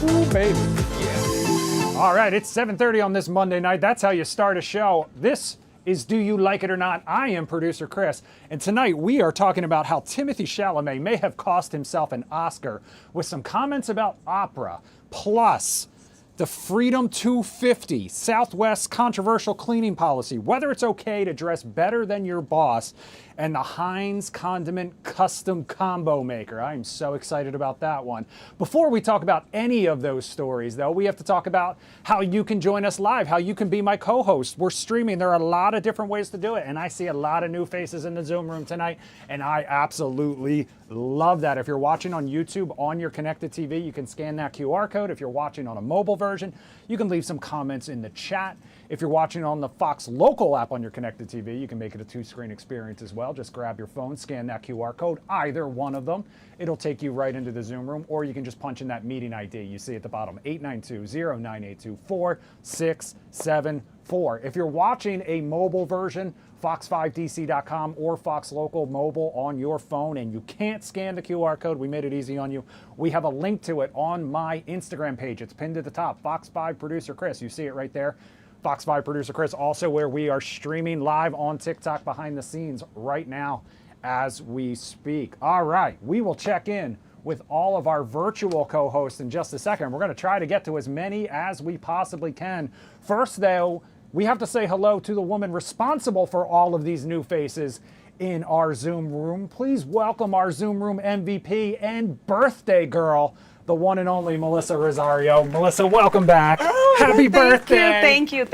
Ooh, baby. Yeah. All right, it's 7:30 on this Monday night. That's how you start a show. This is Do You Like It or Not? I am producer Chris, and tonight we are talking about how Timothée Chalamet may have cost himself an Oscar with some comments about opera, plus the Freedom 250 Southwest controversial cleaning policy, whether it's okay to dress better than your boss, and the Heinz condiment custom combo maker. I am so excited about that one. Before we talk about any of those stories, though, we have to talk about how you can join us live, how you can be my co-host. We're streaming. There are a lot of different ways to do it, and I see a lot of new faces in the Zoom room tonight, and I absolutely love that. If you're watching on YouTube on your connected TV, you can scan that QR code. If you're watching on a mobile version, you can leave some comments in the chat. If you're watching on the Fox local app on your connected TV, you can make it a two-screen experience as well. Just grab your phone, scan that QR code, either one of them. It'll take you right into the Zoom room, or you can just punch in that meeting ID you see at the bottom, 892-0982-4674. If you're watching a mobile version, fox5dc.com or Fox Local Mobile on your phone, and you can't scan the QR code, we made it easy on you. We have a link to it on my Instagram page. It's pinned at the top, Fox5 Producer Chris. You see it right there. Fox 5 Producer Chris, also where we are streaming live on TikTok behind the scenes right now as we speak. All right, we will check in with all of our virtual co-hosts in just a second. We're going to try to get to as many as we possibly can. First, though, we have to say hello to the woman responsible for all of these new faces in our Zoom room. Please welcome our Zoom room MVP and birthday girl, the one and only Melissa Rosario. Melissa, welcome back. Oh, happy birthday. Thank you.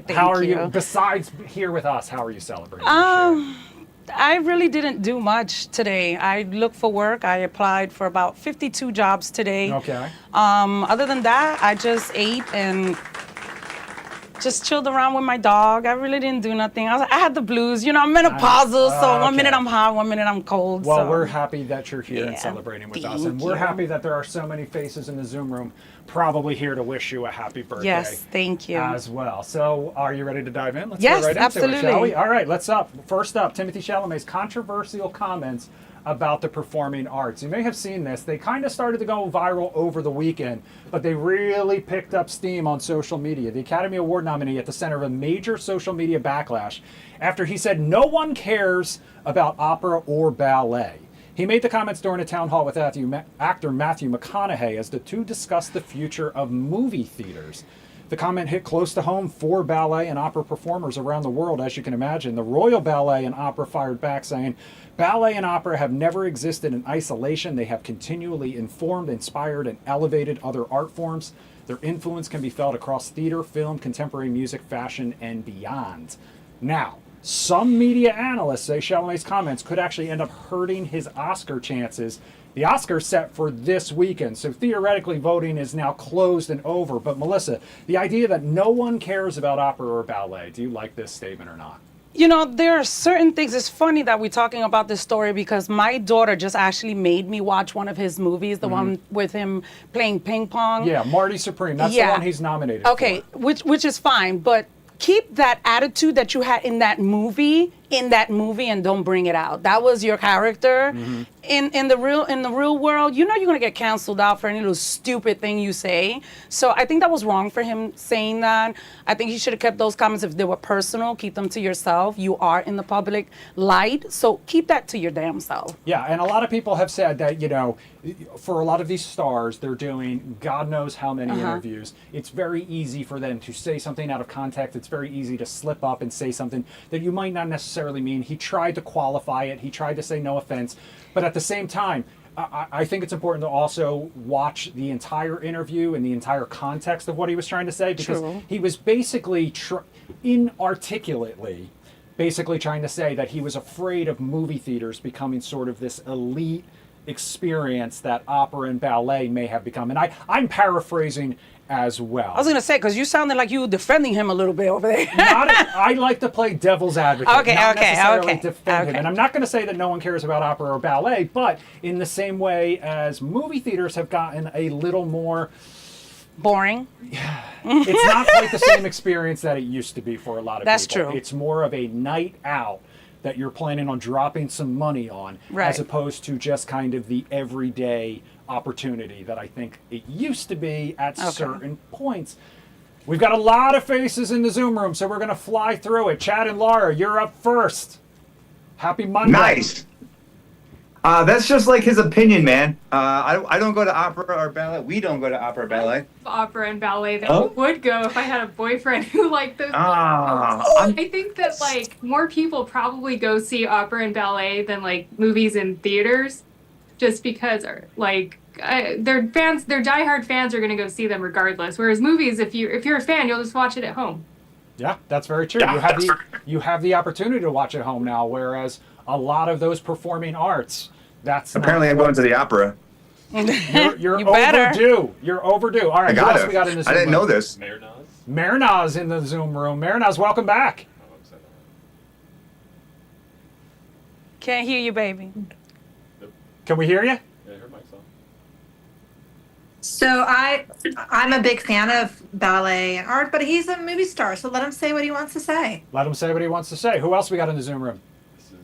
How are you? Besides here with us, how are you celebrating? I really didn't do much today. I looked for work. I applied for about 52 jobs today. Okay. Other than that, I just ate and just chilled around with my dog. I really didn't do nothing. I had the blues. You know, I'm menopausal, so one minute I'm hot, 1 minute I'm cold. Well, so. we're happy that you're here and celebrating with us. And we're happy that there are so many faces in the Zoom room probably here to wish you a happy birthday. Yes, thank you. As well. So are you ready to dive in? Let's yes, go right absolutely. into it, shall we? All right, first up, Timothée Chalamet's controversial comments about the performing arts. You may have seen this. They kind of started to go viral over the weekend, but they really picked up steam on social media. The Academy Award nominee at the center of a major social media backlash after he said no one cares about opera or ballet. He made the comments during a town hall with actor Matthew McConaughey as the two discussed the future of movie theaters. The comment hit close to home for ballet and opera performers around the world, as you can imagine. The Royal Ballet and Opera fired back, saying, "Ballet and opera have never existed in isolation. They have continually informed, inspired, and elevated other art forms. Their influence can be felt across theater, film, contemporary music, fashion, and beyond." Now, some media analysts say Chalamet's comments could actually end up hurting his Oscar chances. The Oscars set for this weekend, so theoretically voting is now closed and over. But Melissa, the idea that no one cares about opera or ballet, do you like this statement or not? You know, there are certain things. It's funny that we're talking about this story because my daughter just actually made me watch one of his movies, the one with him playing ping pong. Yeah, Marty Supreme. That's the one he's nominated for. Which is fine, but keep that attitude that you had in that movie and don't bring it out. That was your character. In the real world, you know you're gonna get canceled out for any little stupid thing you say. So I think that was wrong for him saying that. I think he should have kept those comments if they were personal. Keep them to yourself. You are in the public light, so keep that to your damn self. Yeah, and a lot of people have said that, you know, for a lot of these stars, they're doing God knows how many interviews. It's very easy for them to say something out of context. It's very easy to slip up and say something that you might not necessarily mean. He tried to qualify it. He tried to say no offense. But at the same time, I think it's important to also watch the entire interview and the entire context of what he was trying to say, because he was basically inarticulately basically trying to say that he was afraid of movie theaters becoming sort of this elite experience that opera and ballet may have become. And I'm paraphrasing as well. I was going to say, because you sounded like you were defending him a little bit over there. I like to play devil's advocate, not necessarily defend him. Okay. And I'm not going to say that no one cares about opera or ballet, but in the same way as movie theaters have gotten a little more boring. It's not quite the same experience that it used to be for a lot of people. That's true. It's more of a night out that you're planning on dropping some money on, Right. as opposed to just kind of the everyday opportunity that I think it used to be at certain points. We've got a lot of faces in the Zoom room, so we're going to fly through it. Chad and Laura, you're up first. Happy Monday. Nice. That's just like his opinion, man. I don't go to opera or ballet. We don't go to opera or ballet. Opera and ballet that I would go if I had a boyfriend who liked those. I think that like more people probably go see opera and ballet than like movies in theaters, just because like their diehard fans are going to go see them regardless. Whereas movies, if you're a fan, you'll just watch it at home. Yeah, that's very true. You have the opportunity to watch at home now, whereas a lot of those performing arts, that's apparently I'm going to the opera. You're You better. overdue. You're overdue. All right, I what got else we got in this? I didn't know this. Marinaz in the Zoom room. Marinaz, welcome back. Can't hear you, baby. Can we hear you? So I'm a big fan of ballet and art, but he's a movie star, so let him say what he wants to say. Let him say what he wants to say. Who else we got in the Zoom room? This is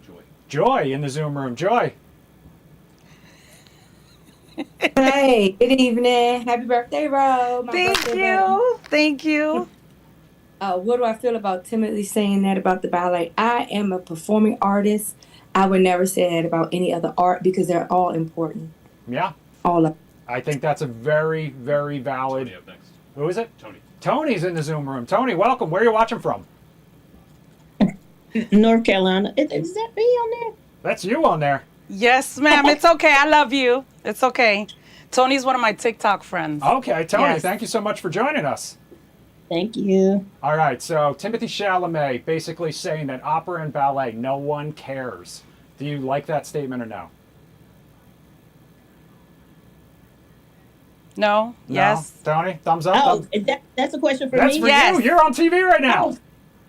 Joy. Joy in the Zoom room. Joy. Hey, good evening. Happy birthday, Ro. Thank you. What do I feel about Timothy saying that about the ballet? I am a performing artist. I would never say that about any other art because they're all important. Yeah. All of them. I think that's a very, very valid. Tony up next. Who is it? Tony. Tony's in the Zoom room. Tony, welcome. Where are you watching from? North Carolina. Is that me on there? That's you on there. Yes, ma'am. It's okay. I love you. It's okay. Tony's one of my TikTok friends. Okay, Tony, Yes. thank you so much for joining us. Thank you. All right, so Timothy Chalamet basically saying that opera and ballet, no one cares. Do you like that statement or no? No? Yes? No? Tony, thumbs up? Oh, that's a question for That's me? for Yes. you. You're on TV right now.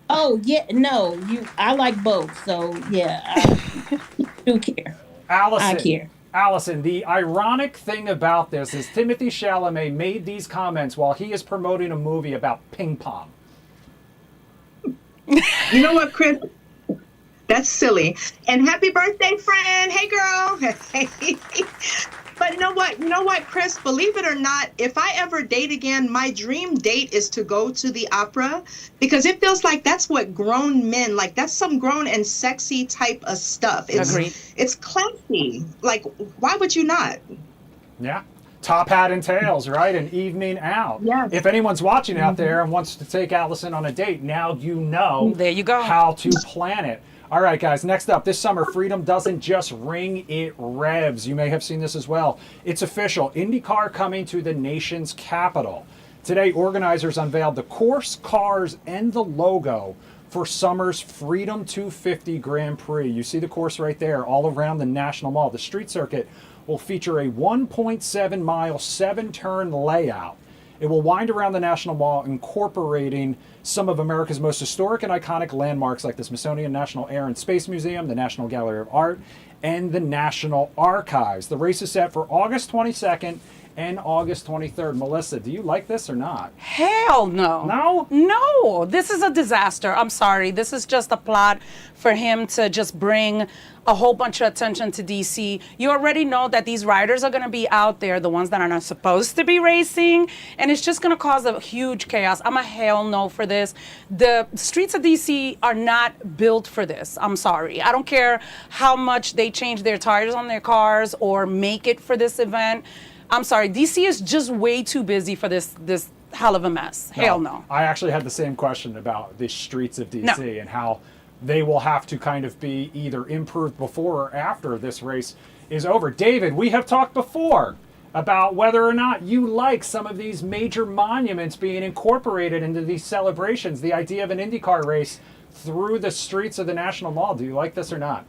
Oh, yeah. No, I like both. So, yeah, I do care. Allison. I care. Allison, the ironic thing about this is Timothy Chalamet made these comments while he is promoting a movie about ping pong. You know what, Chris? That's silly. And happy birthday, friend. Hey, girl. But you know what, Chris? Believe it or not, if I ever date again, my dream date is to go to the opera because it feels like that's what grown men like. That's some grown and sexy type of stuff. Agreed. It's classy. Like, why would you not? Yeah. Top hat and tails, right? An evening out. Yes. If anyone's watching out there and wants to take Allison on a date, now you know There you go. how to plan it. All right, guys, next up, this summer, freedom doesn't just ring, it revs. You may have seen this as well. It's official. IndyCar coming to the nation's capital. Today, organizers unveiled the course, cars, and the logo for summer's Freedom 250 Grand Prix. You see the course right there, all around the National Mall. The street circuit will feature a 1.7-mile, 7-turn layout. It will wind around the National Mall, incorporating some of America's most historic and iconic landmarks like the Smithsonian National Air and Space Museum, the National Gallery of Art, and the National Archives. The race is set for August 22nd and August 23rd. Melissa, do you like this or not? Hell no. No? No. This is a disaster. I'm sorry. This is just a plot for him to just bring a whole bunch of attention to DC. You already know that these riders are going to be out there, the ones that are not supposed to be racing, and it's just going to cause a huge chaos. I'm a hell no for this. The streets of DC are not built for this. I'm sorry. I don't care how much they change their tires on their cars or make it for this event. I'm sorry. DC is just way too busy for this hell of a mess. Hell no. I actually had the same question about the streets of DC and how they will have to kind of be either improved before or after this race is over. David, we have talked before about whether or not you like some of these major monuments being incorporated into these celebrations, the idea of an IndyCar race through the streets of the National Mall. Do you like this or not?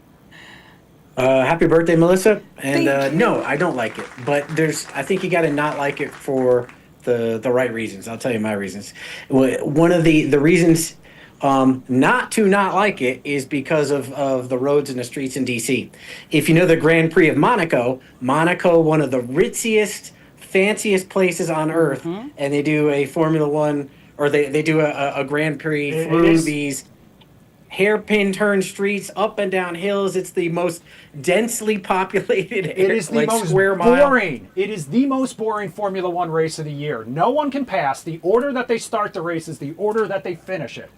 Happy birthday, Melissa. And no, I don't like it. But I think you got to not like it for the right reasons. I'll tell you my reasons. One of the reasons not like it is because of the roads and the streets in DC. If you know the Grand Prix of Monaco, one of the ritziest, fanciest places on earth, and they do a Formula One, or they do a Grand Prix through these hairpin turn streets, up and down hills. It's the most densely populated. It is the most square mile. boring. It is the most boring Formula One race of the year. No one can pass. The order that they start the race is the order that they finish it.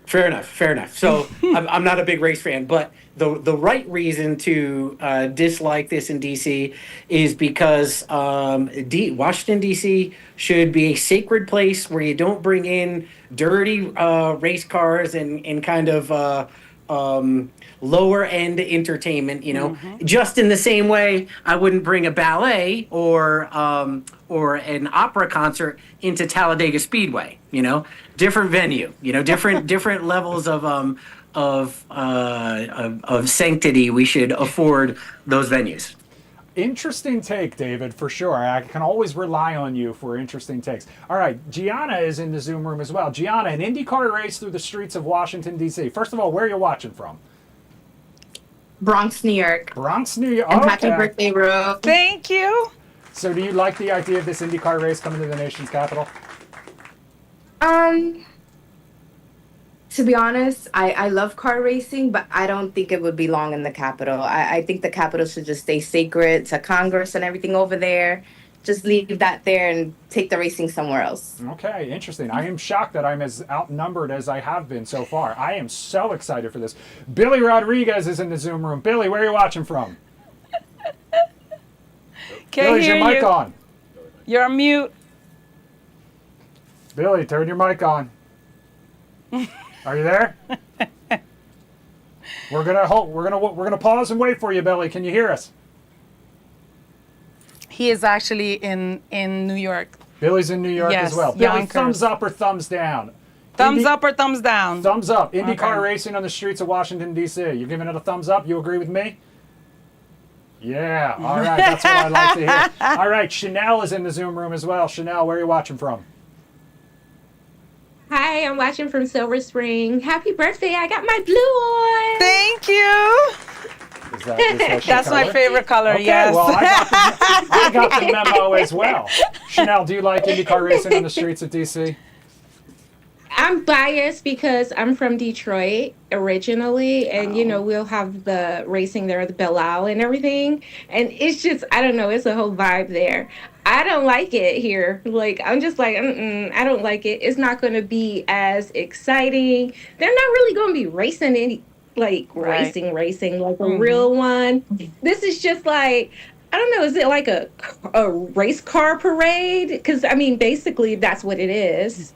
Fair enough. Fair enough. So I'm not a big race fan, but the right reason to dislike this in DC is because Washington DC should be a sacred place where you don't bring in dirty race cars and kind of lower end entertainment. You know, just in the same way I wouldn't bring a ballet or an opera concert into Talladega Speedway. You know, different venue. You know, different levels of sanctity we should afford those venues. Interesting take, David, for sure. I can always rely on you for interesting takes. All right, Gianna is in the Zoom room as well. Gianna, an IndyCar race through the streets of Washington, D.C. First of all, where are you watching from? Bronx, New York. Bronx, New York. And Okay. happy birthday, Ro. Thank you. So do you like the idea of this IndyCar race coming to the nation's capital? To be honest, I love car racing, but I don't think it would belong in the Capitol. I think the Capitol should just stay sacred to Congress and everything over there. Just leave that there and take the racing somewhere else. Okay, interesting. I am shocked that I'm as outnumbered as I have been so far. I am so excited for this. Billy Rodriguez is in the Zoom room. Billy, where are you watching from? Can't Billy, is hear your mic you. on? You're on mute. Billy, turn your mic on. Are you there? We're gonna pause and wait for you, Billy. Can you hear us? He is actually in New York. Billy's in New York Yes, as well. Billy, Yonkers. thumbs up or thumbs down? Thumbs up or thumbs down? Thumbs up. IndyCar Okay. racing on the streets of Washington, D.C. You giving it a thumbs up? You agree with me? Yeah. All right. That's what I like to hear. All right. Chanel is in the Zoom room as well. Chanel, where are you watching from? Hi, I'm watching from Silver Spring. Happy birthday. I got my blue on. Thank you. Is that your That's my color? favorite color, Okay, yes. well, I got the memo as well. Chanel, do you like IndyCar racing on the streets of D.C.? I'm biased because I'm from Detroit originally, and we'll have the racing there, the Belle Isle and everything. And it's just, I don't know, it's a whole vibe there. I don't like it here. Like, I'm just like, I don't like it. It's not going to be as exciting. They're not really going to be racing any, like, racing like a real one. This is just like, I don't know, is it like a race car parade? Because, I mean, basically, that's what it is.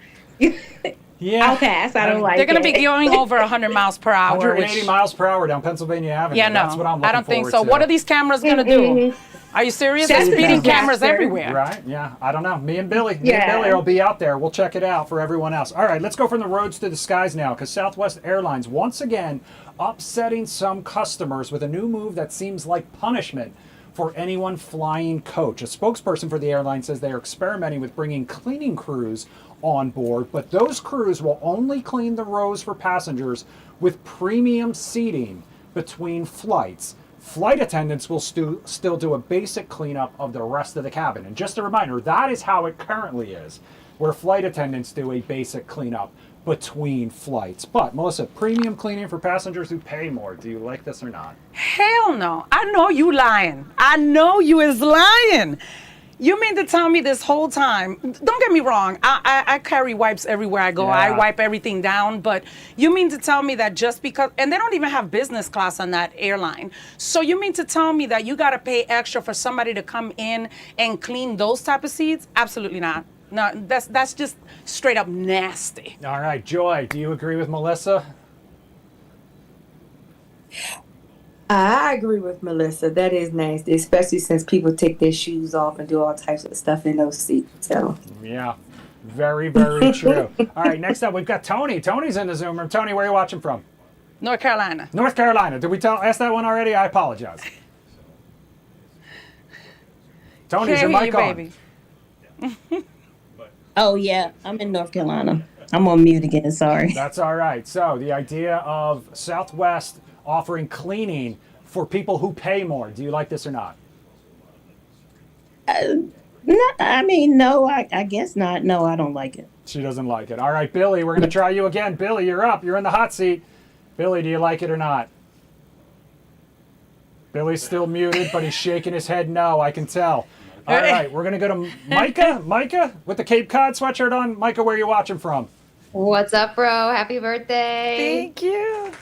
Yeah. I'll pass. I don't like it. They're going to be going over 100 miles per hour. 180 miles per hour down Pennsylvania Avenue. Yeah, no. That's what I'm looking I don't think forward so. to. What are these cameras going to do? Are you serious? There's speeding cameras everywhere. Right, yeah. I don't know. Me and Billy will be out there. We'll check it out for everyone else. All right, let's go from the roads to the skies now, because Southwest Airlines, once again, upsetting some customers with a new move that seems like punishment for anyone flying coach. A spokesperson for the airline says they are experimenting with bringing cleaning crews on board, but those crews will only clean the rows for passengers with premium seating between flights. Flight attendants will still do a basic cleanup of the rest of the cabin. And just a reminder, that is how it currently is, where flight attendants do a basic cleanup between flights. But Melissa, premium cleaning for passengers who pay more. Do you like this or not? Hell no. I know you lying. I know you is lying. You mean to tell me this whole time, don't get me wrong, I carry wipes everywhere I go. Yeah. I wipe everything down, but you mean to tell me that just because, and they don't even have business class on that airline. So you mean to tell me that you got to pay extra for somebody to come in and clean those type of seats? Absolutely not. No, that's just straight up nasty. All right, Joy, do you agree with Melissa? I agree with Melissa. That is nasty, especially since people take their shoes off and do all types of stuff in those seats. So Yeah, very, very true. All right, next up, we've got Tony. Tony's in the Zoom room. Tony, where are you watching from? North Carolina. North Carolina. Did we ask that one already? I apologize. Tony, is your Can't mic hear you, on? baby. Oh, yeah. I'm in North Carolina. I'm on mute again. Sorry. That's all right. So the idea of Southwest offering cleaning for people who pay more. Do you like this or not? No, I mean, no, I guess not. No, I don't like it. She doesn't like it. All right, Billy, we're going to try you again. Billy, you're up. You're in the hot seat. Billy, do you like it or not? Billy's still muted, but he's shaking his head no, I can tell. All right, we're going to go to Micah. Micah, with the Cape Cod sweatshirt on. Micah, where are you watching from? What's up, bro? Happy birthday. Thank you.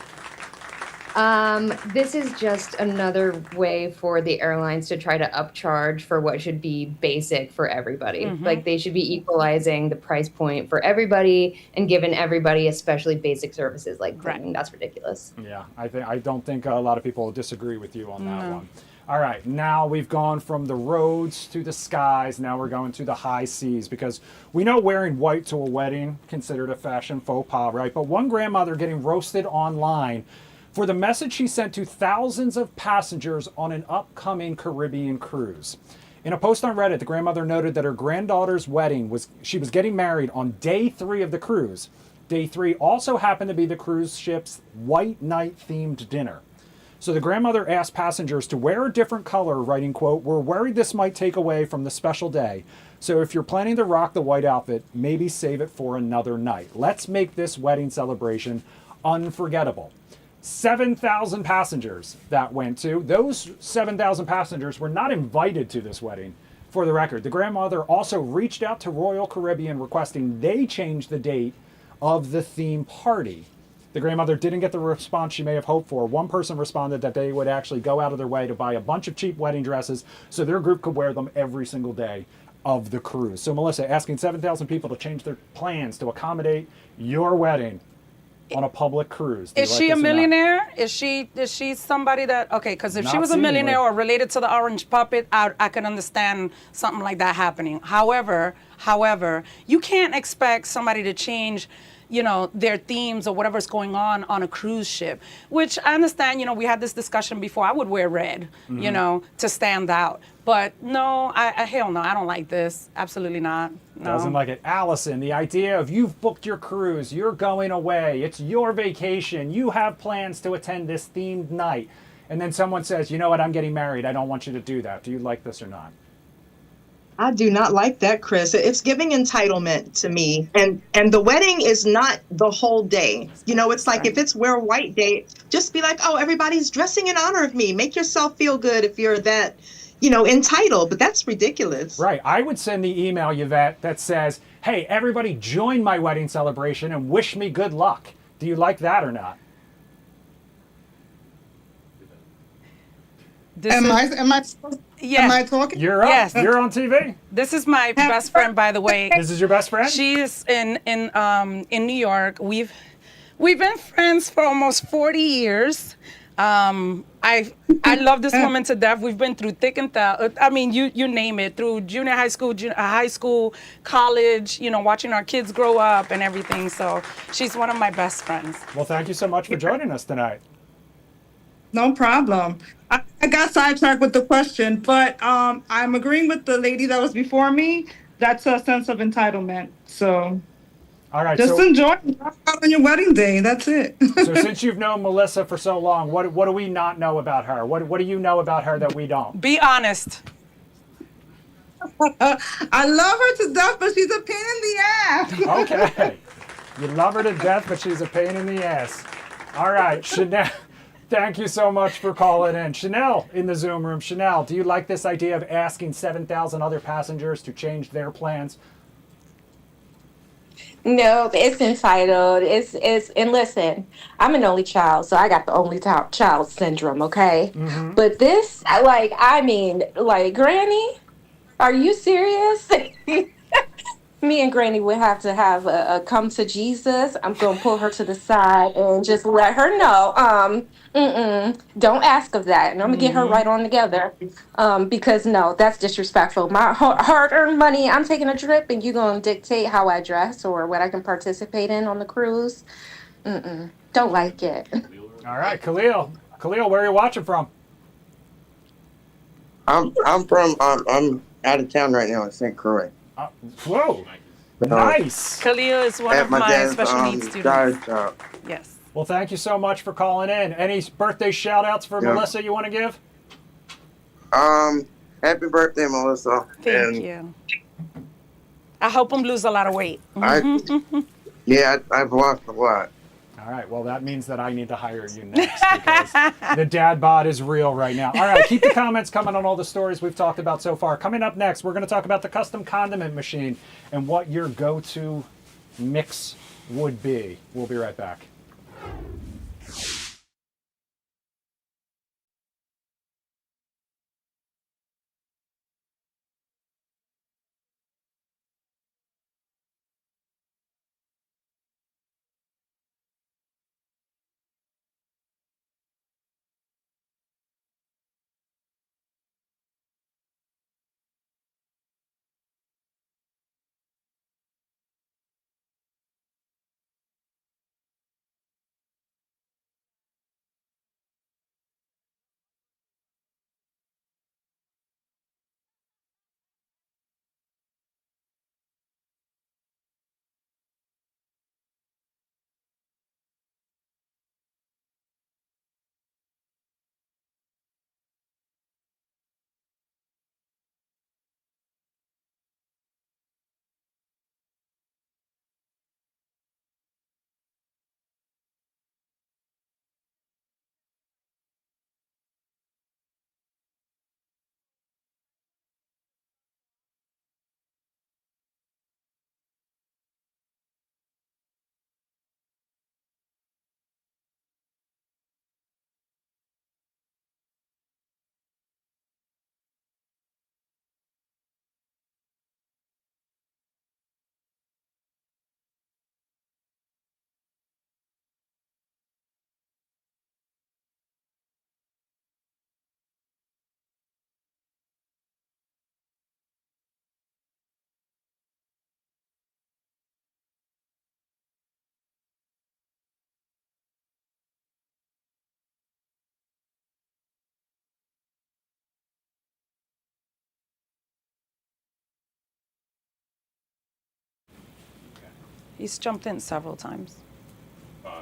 This is just another way for the airlines to try to upcharge for what should be basic for everybody. Like they should be equalizing the price point for everybody and giving everybody especially basic services like cleaning. That's ridiculous. Yeah, I don't think a lot of people disagree with you on that one. All right, now we've gone from the roads to the skies. Now we're going to the high seas because we know wearing white to a wedding considered a fashion faux pas, right? But one grandmother getting roasted online for the message she sent to thousands of passengers on an upcoming Caribbean cruise. In a post on Reddit, the grandmother noted that her granddaughter's wedding she was getting married on day 3 of the cruise. Day 3 also happened to be the cruise ship's white night themed dinner. So the grandmother asked passengers to wear a different color, writing, quote, "We're worried this might take away from the special day. So if you're planning to rock the white outfit, maybe save it for another night. Let's make this wedding celebration unforgettable." 7,000 passengers that went to. Those 7,000 passengers were not invited to this wedding, for the record. The grandmother also reached out to Royal Caribbean requesting they change the date of the theme party. The grandmother didn't get the response she may have hoped for. One person responded that they would actually go out of their way to buy a bunch of cheap wedding dresses so their group could wear them every single day of the cruise. So Melissa, asking 7,000 people to change their plans to accommodate your wedding on a public cruise. Is she a millionaire? Is she somebody that, okay, because if she was a millionaire or related to the Orange Puppet, I could understand something like that happening. However, you can't expect somebody to change, their themes or whatever's going on a cruise ship, which I understand, we had this discussion before. I would wear red, to stand out. But no, hell no, I don't like this. Absolutely not. No. Doesn't like it. Allison, the idea of you've booked your cruise, you're going away, it's your vacation, you have plans to attend this themed night, and then someone says, you know what, I'm getting married, I don't want you to do that. Do you like this or not? I do not like that, Chris. It's giving entitlement to me. And the wedding is not the whole day. It's like if it's wear white day, just be like, oh, everybody's dressing in honor of me. Make yourself feel good if you're that, entitled. But that's ridiculous. Right. I would send the email, Yvette, that says, hey, everybody join my wedding celebration and wish me good luck. Do you like that or not? Am I talking? You're up. Yes. You're on TV. This is my best friend, by the way. This is your best friend? She's in New York. We've been friends for almost 40 years. I love this woman to death. We've been through thick and thin. I mean, you name it, through junior high school, college, watching our kids grow up and everything. So she's one of my best friends. Well, thank you so much for joining us tonight. No problem. I got sidetracked with the question, but I'm agreeing with the lady that was before me. That's a sense of entitlement. So all right, just enjoy it on your wedding day. That's it. So since you've known Melissa for so long, what do we not know about her? What do you know about her that we don't? Be honest. I love her to death, but she's a pain in the ass. Okay. You love her to death, but she's a pain in the ass. All right, Chanel. Thank you so much for calling in. Chanel in the Zoom room. Chanel, do you like this idea of asking 7,000 other passengers to change their plans? No, it's entitled. And listen, I'm an only child, so I got the only child syndrome, okay? Mm-hmm. But this, Granny, are you serious? Me and Granny would have to have a come to Jesus. I'm going to pull her to the side and just let her know, don't ask of that. And I'm going to get her right on together because, no, that's disrespectful. My hard-earned money, I'm taking a trip, and you're going to dictate how I dress or what I can participate in on the cruise. Don't like it. All right, Khalil. Khalil, where are you watching from? I'm out of town right now in St. Croix. Whoa, nice. Khalil is one of my special needs students. Yes. Well, thank you so much for calling in. Any birthday shout outs for Melissa you want to give? Happy birthday, Melissa. Thank you. I help them lose a lot of weight. Yeah, I've lost a lot. All right, well, that means that I need to hire you next because the dad bod is real right now. All right, keep the comments coming on all the stories we've talked about so far. Coming up next, we're going to talk about the custom condiment machine and what your go-to mix would be. We'll be right back. He's jumped in several times. 5,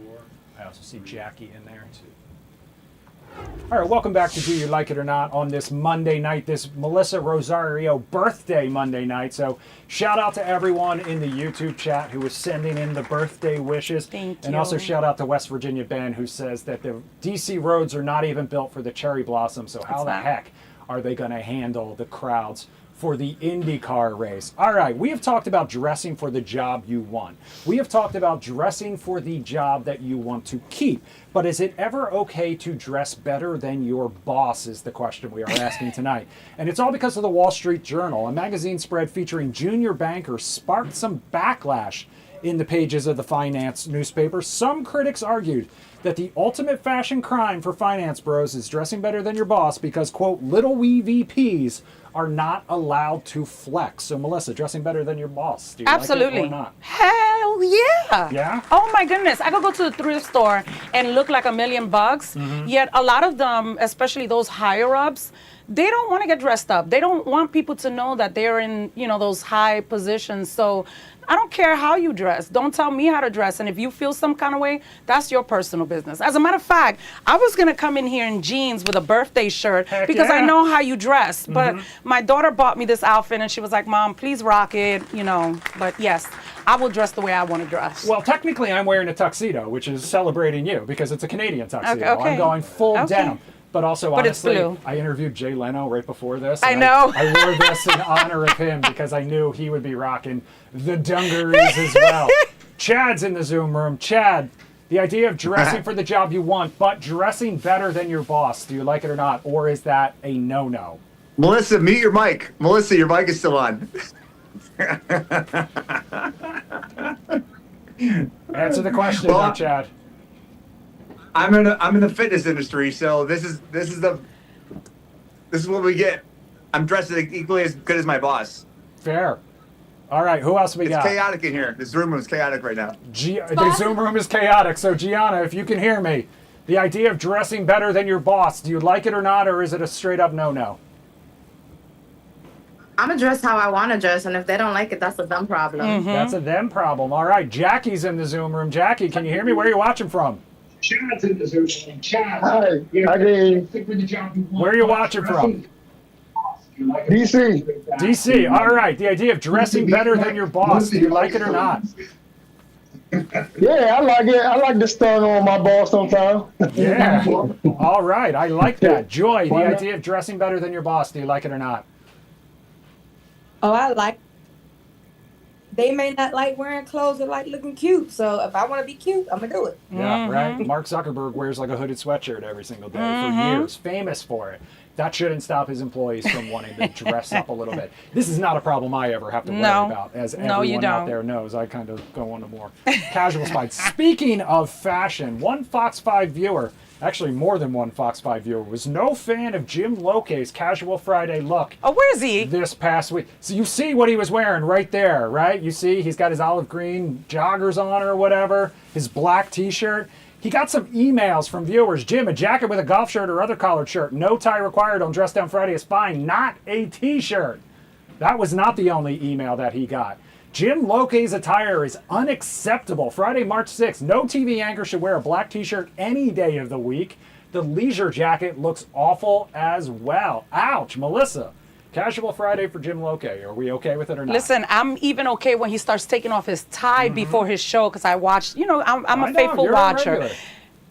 4. I also see Jackie in there too. All right, welcome back to Do You Like It or Not on this Monday night, this Melissa Rosario birthday Monday night. So shout out to everyone in the YouTube chat who was sending in the birthday wishes. Thank you. And also shout out to West Virginia Ben who says that the DC roads are not even built for the cherry blossom. So how the heck are they going to handle the crowds for the IndyCar race? All right, we have talked about dressing for the job you want. We have talked about dressing for the job that you want to keep. But is it ever okay to dress better than your boss is the question we are asking tonight. And it's all because of the Wall Street Journal. A magazine spread featuring junior bankers sparked some backlash in the pages of the finance newspaper. Some critics argued that the ultimate fashion crime for finance bros is dressing better than your boss because, quote, little wee VPs are not allowed to flex. So, Melissa, dressing better than your boss, do you Absolutely. like it or not? Hell yeah. Yeah? Oh my goodness. I could go to the thrift store and look like $1,000,000. Yet a lot of them, especially those higher ups, they don't want to get dressed up. They don't want people to know that they're in, those high positions. So I don't care how you dress. Don't tell me how to dress. And if you feel some kind of way, that's your personal business. As a matter of fact, I was going to come in here in jeans with a birthday shirt because I know how you dress. But my daughter bought me this outfit and she was like, Mom, please rock it, But yes, I will dress the way I want to dress. Well, technically, I'm wearing a tuxedo, which is celebrating you because it's a Canadian tuxedo. Okay. I'm going full denim. But also, But it's honestly, blue. I interviewed Jay Leno right before this. I and know. I wore this in honor of him because I knew he would be rocking the dungarees as well. Chad's in the Zoom room. Chad, the idea of dressing for the job you want, but dressing better than your boss, do you like it or not? Or is that a no-no? Melissa, mute your mic. Melissa, your mic is still on. Answer the question, Well, Chad. I'm in the fitness industry, so this is what we get. I'm dressed equally as good as my boss. Fair. All right, who else we got? It's chaotic in here. This room is chaotic right now. The Zoom room is chaotic. So, Gianna, if you can hear me, the idea of dressing better than your boss, do you like it or not, or is it a straight up no-no? I'm gonna dress how I want to dress, and if they don't like it, that's a them problem. That's a them problem. All right, Jackie's in the Zoom room. Jackie, can you hear me? Where are you watching from? Chad's in the Zoom room. Chad. Hi. Stick with the job you want. Where are you watching from? DC. DC. All right. The idea of dressing better than your boss. Do you like it or not? Yeah, I like it. I like to stun on my boss sometimes. Yeah. All right. I like that. Joy, the idea of dressing better than your boss. Do you like it or not? Oh, I like. They may not like wearing clothes or like looking cute. So if I want to be cute, I'm gonna do it. Yeah, right. Mark Zuckerberg wears like a hooded sweatshirt every single day for years. Famous for it. That shouldn't stop his employees from wanting to dress up a little bit. This is not a problem I ever have to worry about, as everyone out there knows. I kind of go on a more casual side. Speaking of fashion, one Fox 5 viewer, actually more than one Fox 5 viewer, was no fan of Jim Lokay's casual Friday look. Oh, where is he? This past week. So you see what he was wearing right there, right? You see he's got his olive green joggers on or whatever, his black t-shirt. He got some emails from viewers. Jim, a jacket with a golf shirt or other collared shirt. No tie required on Dress Down Friday is fine. Not a t-shirt. That was not the only email that he got. Jim Lokay's attire is unacceptable. Friday, March 6th. No TV anchor should wear a black t-shirt any day of the week. The leisure jacket looks awful as well. Ouch, Melissa. Casual Friday for Jim Lokay. Are we okay with it or not? Listen, I'm even okay when he starts taking off his tie before his show because I watched, I'm a faithful watcher.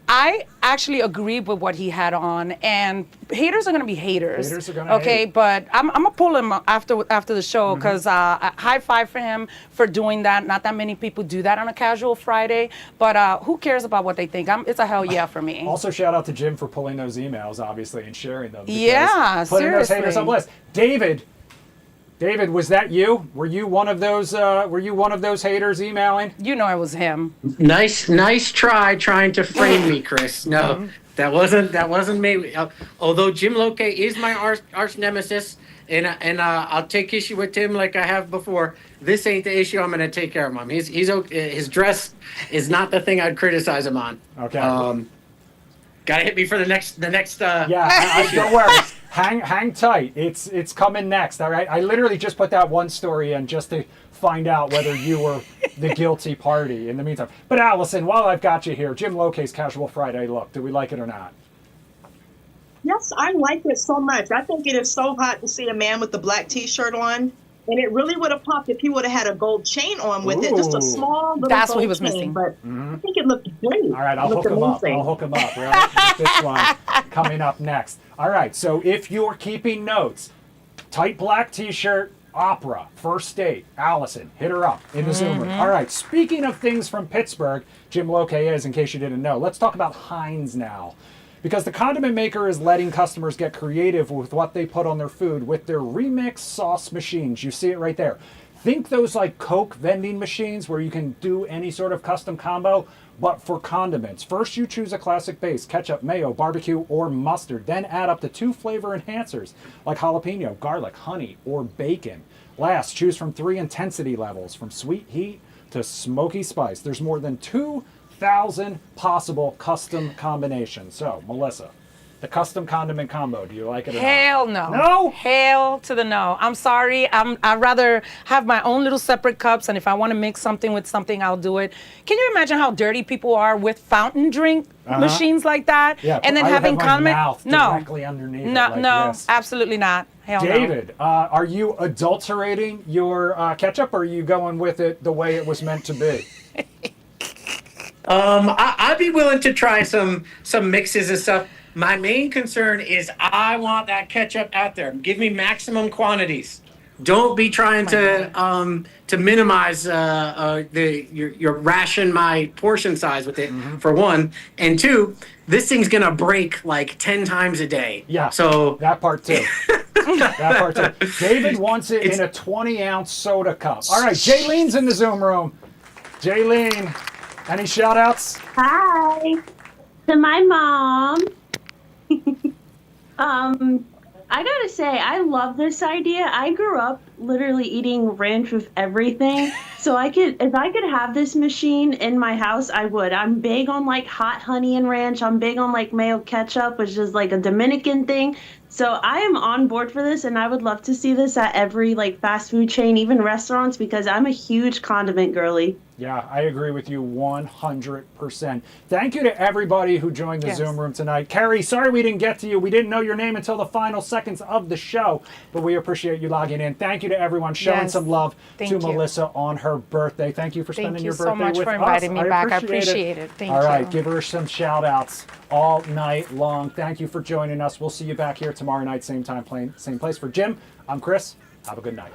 I actually agree with what he had on, and haters are going to be haters. Haters are going to hate. But I'm going to pull him after the show because high five for him for doing that. Not that many people do that on a casual Friday, but who cares about what they think? It's a hell yeah for me. Also, shout out to Jim for pulling those emails, obviously, and sharing them. Yeah, putting seriously. those haters on the list. David, was that you? Were you one of those? Were you one of those haters emailing? You know it was him. Nice try trying to frame me, Chris. No, that wasn't me. Although Jim Lokay is my arch nemesis, and I'll take issue with him like I have before. This ain't the issue. I'm going to take care of him. He's okay. His dress is not the thing I'd criticize him on. Okay. Gotta hit me for the next. Don't worry. Hang tight. It's coming next. All right. I literally just put that one story in just to find out whether you were the guilty party in the meantime. But Allison, while I've got you here, Jim Lokay's Casual Friday look. Do we like it or not? Yes, I like it so much. I think it is so hot to see a man with the black T-shirt on. And it really would have popped if he would have had a gold chain on with it. Just a small little That's gold what he was chain, missing. But I think it looked great. All right, I'll hook him up. Right? With this one coming up next. All right, so if you're keeping notes, tight black T-shirt, opera, first date, Allison, hit her up in the Zoom room. All right, speaking of things from Pittsburgh, Jim Lokay is, in case you didn't know, let's talk about Heinz now. Because the condiment maker is letting customers get creative with what they put on their food with their remix sauce machines. You see it right there. Think those like Coke vending machines where you can do any sort of custom combo, but for condiments. First, you choose a classic base, ketchup, mayo, barbecue, or mustard. Then add up to 2 flavor enhancers like jalapeno, garlic, honey, or bacon. Last, choose from 3 intensity levels, from sweet heat to smoky spice. There's more than 2,000 possible custom combinations. So, Melissa, the custom condiment combo, do you like it or Hell not? no. No? Hell to the no. I'm sorry. I'd rather have my own little separate cups, and if I want to mix something with something, I'll do it. Can you imagine how dirty people are with fountain drink machines like that? Yeah, and then I would having have my condiment? mouth directly underneath No, it like no, this. absolutely not. Hell no. David, are you adulterating your ketchup, or are you going with it the way it was meant to be? I'd be willing to try some mixes and stuff. My main concern is I want that ketchup out there. Give me maximum quantities. Don't be trying to minimize your ration my portion size with it, for one. And two, this thing's gonna break like 10 times a day. Yeah. So that part too. That part too. David wants it in a 20-ounce soda cup. All right, Jaylene's in the Zoom room. Jaylene, any shout outs? Hi. To my mom. I gotta say, I love this idea. I grew up literally eating ranch with everything. So if I could have this machine in my house, I would. I'm big on like hot honey and ranch. I'm big on like mayo ketchup, which is like a Dominican thing. So I am on board for this, and I would love to see this at every like fast food chain, even restaurants, because I'm a huge condiment girly. Yeah, I agree with you 100%. Thank you to everybody who joined the Zoom room tonight. Carrie, sorry we didn't get to you. We didn't know your name until the final seconds of the show, but we appreciate you logging in. Thank you to everyone showing some love to Melissa on her birthday. Thank you for spending your birthday with us. Thank you so much for inviting me back. I appreciate it. Thank you. All right, give her some shout outs all night long. Thank you for joining us. We'll see you back here tomorrow night, same time, same place. For Jim, I'm Chris. Have a good night.